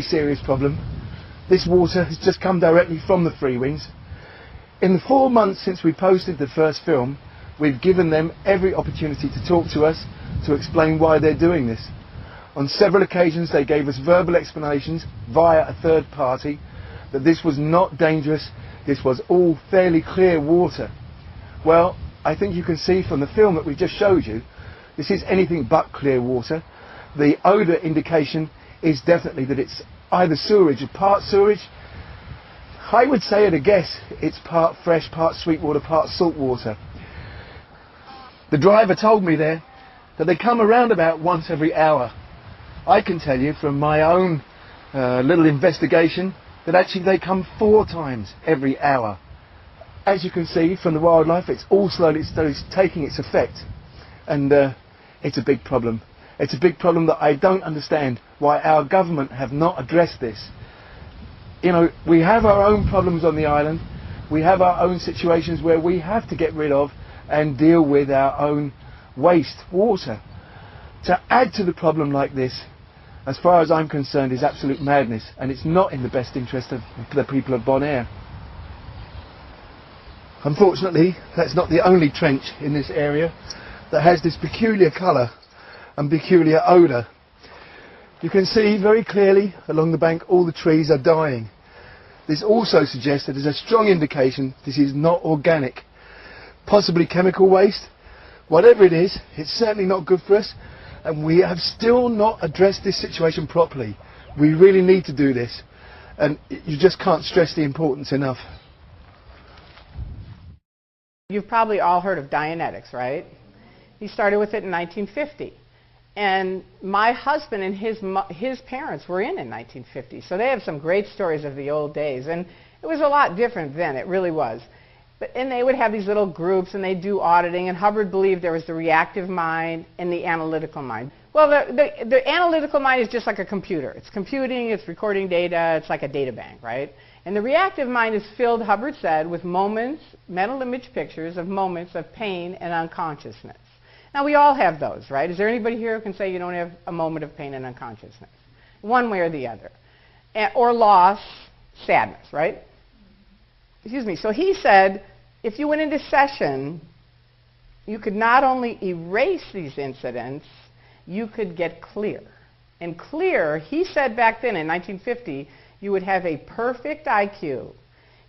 serious problem. This water has just come directly from the Free Wings. In the 4 months since we posted the first film, we've given them every opportunity to talk to us, to explain why they're doing this. On several occasions they gave us verbal explanations via a third party that this was not dangerous, this was all fairly clear water. Well, I think you can see from the film that we just showed you, this is anything but clear water. The odour indication is definitely that it's either sewerage or part sewerage. I would say at a guess it's part fresh, part sweet water, part salt water. The driver told me there that they come around about once every hour. I can tell you from my own little investigation that actually they come 4 times every hour. As you can see from the wildlife, it's all slowly taking its effect, and it's a big problem. It's a big problem that I don't understand why our government have not addressed this. You know, we have our own problems on the island. We have our own situations where we have to get rid of and deal with our own waste water. To add to the problem like this, as far as I'm concerned, is absolute madness, and it's not in the best interest of the people of Bonaire. Unfortunately, that's not the only trench in this area that has this peculiar colour and peculiar odour. You can see very clearly along the bank all the trees are dying. This also suggests that there's a strong indication this is not organic. Possibly chemical waste. Whatever it is, it's certainly not good for us, and we have still not addressed this situation properly. We really need to do this, and you just can't stress the importance enough. You've probably all heard of Dianetics, right? He started with it in 1950. And my husband and his parents were in 1950. So they have some great stories of the old days. And it was a lot different then, it really was. And they would have these little groups and they'd do auditing. And Hubbard believed there was the reactive mind and the analytical mind. Well, the analytical mind is just like a computer. It's computing, it's recording data, it's like a data bank, right? And the reactive mind is filled, Hubbard said, with moments, mental image pictures of moments of pain and unconsciousness. Now, we all have those, right? Is there anybody here who can say you don't have a moment of pain and unconsciousness? One way or the other. Or loss, sadness, right? Excuse me. So he said, if you went into session, you could not only erase these incidents, you could get clear. And clear, he said back then in 1950, you would have a perfect IQ.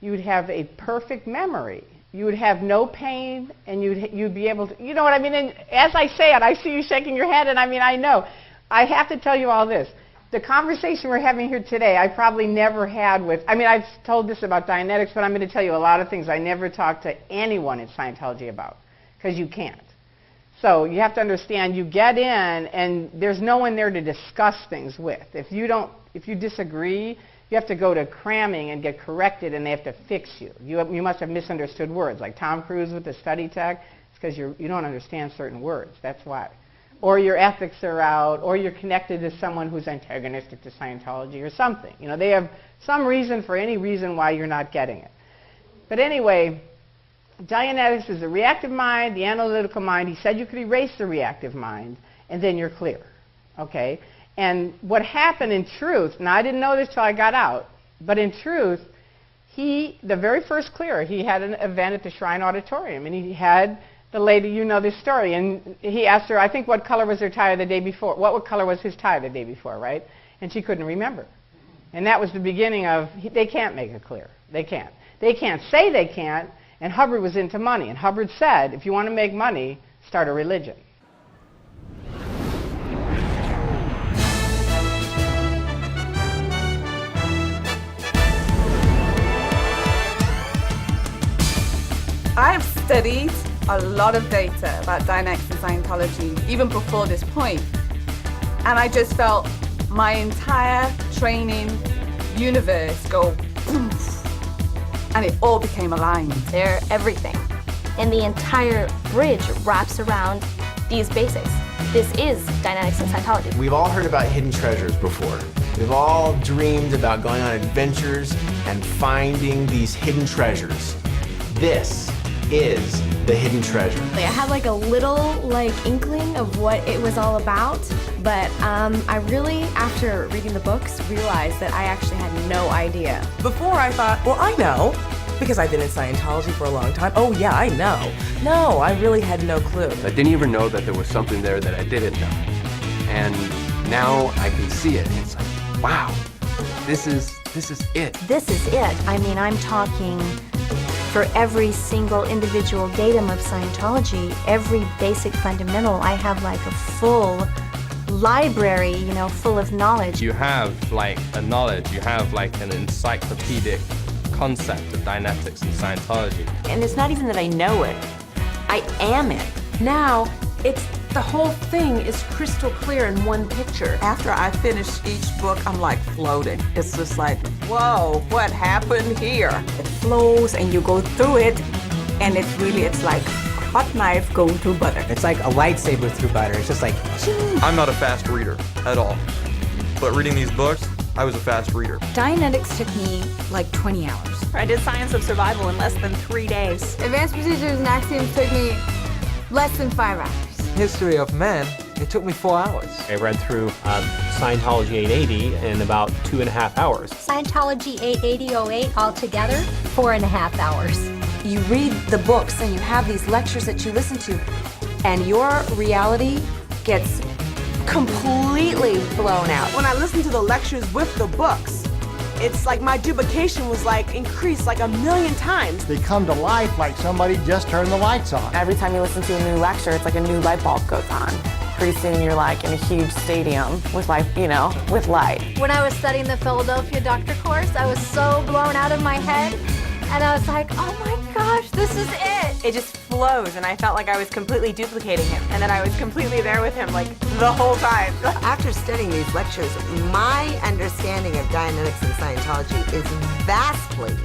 You would have a perfect memory. You would have no pain, and you'd be able to, you know what I mean? And as I say it, I see you shaking your head, and I mean, I know. I have to tell you all this. The conversation we're having here today, I probably never had with, I mean, I've told this about Dianetics, but I'm going to tell you a lot of things I never talked to anyone in Scientology about, because you can't. So you have to understand, you get in, and there's no one there to discuss things with. If you disagree, you have to go to cramming and get corrected, and they have to fix you. You must have misunderstood words, like Tom Cruise with the study tech. It's because you don't understand certain words. That's why. Or your ethics are out, or you're connected to someone who's antagonistic to Scientology or something. You know, they have some reason for any reason why you're not getting it. But anyway, Dianetics is the reactive mind, the analytical mind. He said you could erase the reactive mind, and then you're clear. Okay? And what happened in truth, now I didn't know this till I got out, but in truth, the very first clear, he had an event at the Shrine Auditorium, and he had the lady, you know this story, and he asked her, I think, what color was her tie the day before? What color was his tie the day before, right? And she couldn't remember. And that was the beginning of, they can't make it clear. They can't. They can't say they can't, and Hubbard was into money. And Hubbard said, if you want to make money, start a religion. I've studied a lot of data about Dianetics and Scientology, even before this point. And I just felt my entire training universe go poof, and it all became aligned. They're everything. And the entire bridge wraps around these basics. This is Dianetics and Scientology. We've all heard about hidden treasures before. We've all dreamed about going on adventures and finding these hidden treasures. This is the hidden treasure. I had like a little inkling of what it was all about, but I really, after reading the books, realized that I actually had no idea. Before I thought, well, I know, because I've been in Scientology for a long time. Oh yeah, I know. No, I really had no clue. I didn't even know that there was something there that I didn't know. And now I can see it. It's like, wow, this is it. This is it. I mean, I'm talking for every single individual datum of Scientology, every basic fundamental, I have like a full library, you know, full of knowledge. You have like a knowledge, you have like an encyclopedic concept of Dianetics and Scientology. And it's not even that I know it, I am it. Now, the whole thing is crystal clear in one picture. After I finish each book, I'm like floating. It's just like, whoa, what happened here? It flows and you go through it, and it's like hot knife going through butter. It's like a lightsaber through butter. It's just like, I'm not a fast reader at all, but reading these books, I was a fast reader. Dianetics took me like 20 hours. I did Science of Survival in less than 3 days. Advanced Procedures and Axioms took me less than 5 hours. History of Man, it took me 4 hours. I read through Scientology 880 in about 2.5 hours. Scientology 88008 altogether, 4.5 hours. You read the books and you have these lectures that you listen to, and your reality gets completely blown out. When I listen to the lectures with the books, it's like my duplication was like increased like 1,000,000 times. They come to life like somebody just turned the lights on. Every time you listen to a new lecture, it's like a new light bulb goes on. Pretty soon you're like in a huge stadium with like, with light. When I was studying the Philadelphia Doctor course, I was so blown out of my head, and I was like, oh my gosh, this is it. It just flows, and I felt like I was completely duplicating him, and then I was completely there with him like the whole time. After studying these lectures, my understanding of Dianetics and Scientology is vastly,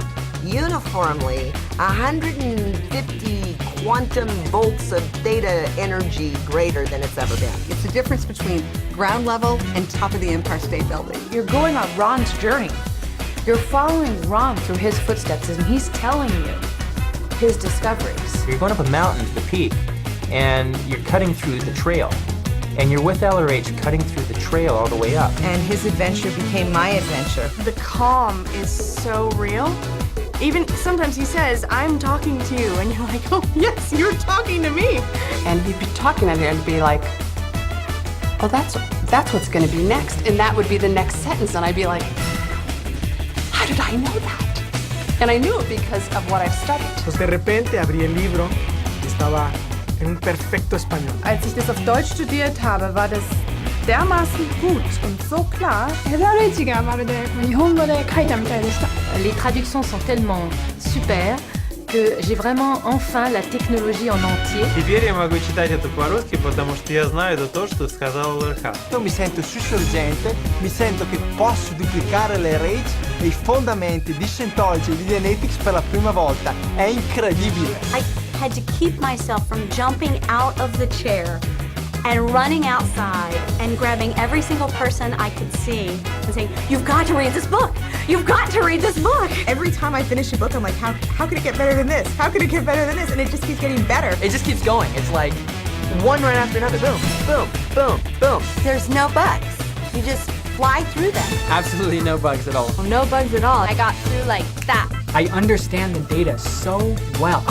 uniformly, 150 quantum volts of theta energy greater than it's ever been. It's the difference between ground level and top of the Empire State Building. You're going on Ron's journey. You're following Ron through his footsteps, and he's telling you his discoveries. You're going up a mountain to the peak, and you're cutting through the trail. And you're with LRH cutting through the trail all the way up. And his adventure became my adventure. The calm is so real. Even sometimes he says, I'm talking to you, and you're like, oh yes, you're talking to me. And he'd be talking at you and be like, oh, that's what's going to be next. And that would be the next sentence. And I'd be like, how did I know that? And I knew it because of what I've studied. Pues de repente abrí el libro, estaba en un perfecto español. Als ich das auf Deutsch studiert habe, war das dermaßen gut und so klar. Les traductions sont tellement super que j'ai vraiment enfin la technologie en entier. Теперь я могу читать это по-русски, потому что я знаю это то, что сказал Лерхан. Io mi sento sussurgente, mi sento che posso duplicare le raids e i fondamenti di Scientology e di Dianetics per la prima volta. È incredibile. I had to keep myself from jumping out of the chair and running outside and grabbing every single person I could see and saying, you've got to read this book. You've got to read this book. Every time I finish a book, I'm like, how could it get better than this? How could it get better than this? And it just keeps getting better. It just keeps going. It's like one right after another. Boom, boom, boom, boom. There's no bugs. You just fly through them. Absolutely no bugs at all. No bugs at all. I got through like that. I understand the data so well.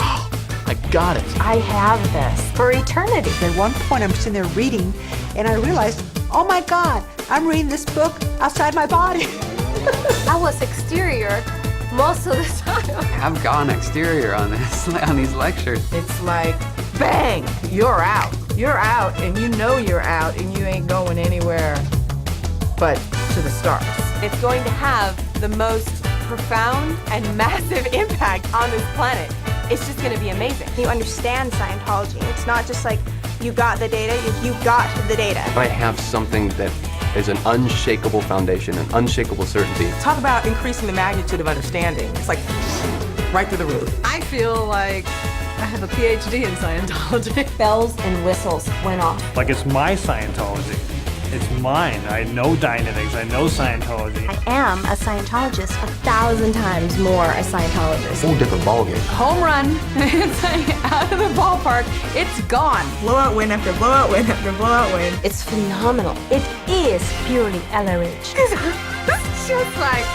I got it. I have this for eternity. At one point, I'm sitting there reading, and I realized, oh my God, I'm reading this book outside my body. I was exterior most of the time. I've gone exterior on this, on these lectures. It's like, bang, you're out. You're out, and you know you're out, and you ain't going anywhere but to the stars. It's going to have the most profound and massive impact on this planet. It's just going to be amazing. You understand Scientology. It's not just like you got the data, you got the data. I have something that is an unshakable foundation, an unshakable certainty. Talk about increasing the magnitude of understanding. It's like right through the roof. I feel like I have a PhD in Scientology. Bells and whistles went off. Like it's my Scientology. It's mine. I know Dianetics. I know Scientology. I am a Scientologist. 1,000 times more a Scientologist. Whole different ballgame. Home run. It's like out of the ballpark. It's gone. Blowout win after blowout win after blowout win. It's phenomenal. It is purely LRH. It's just like,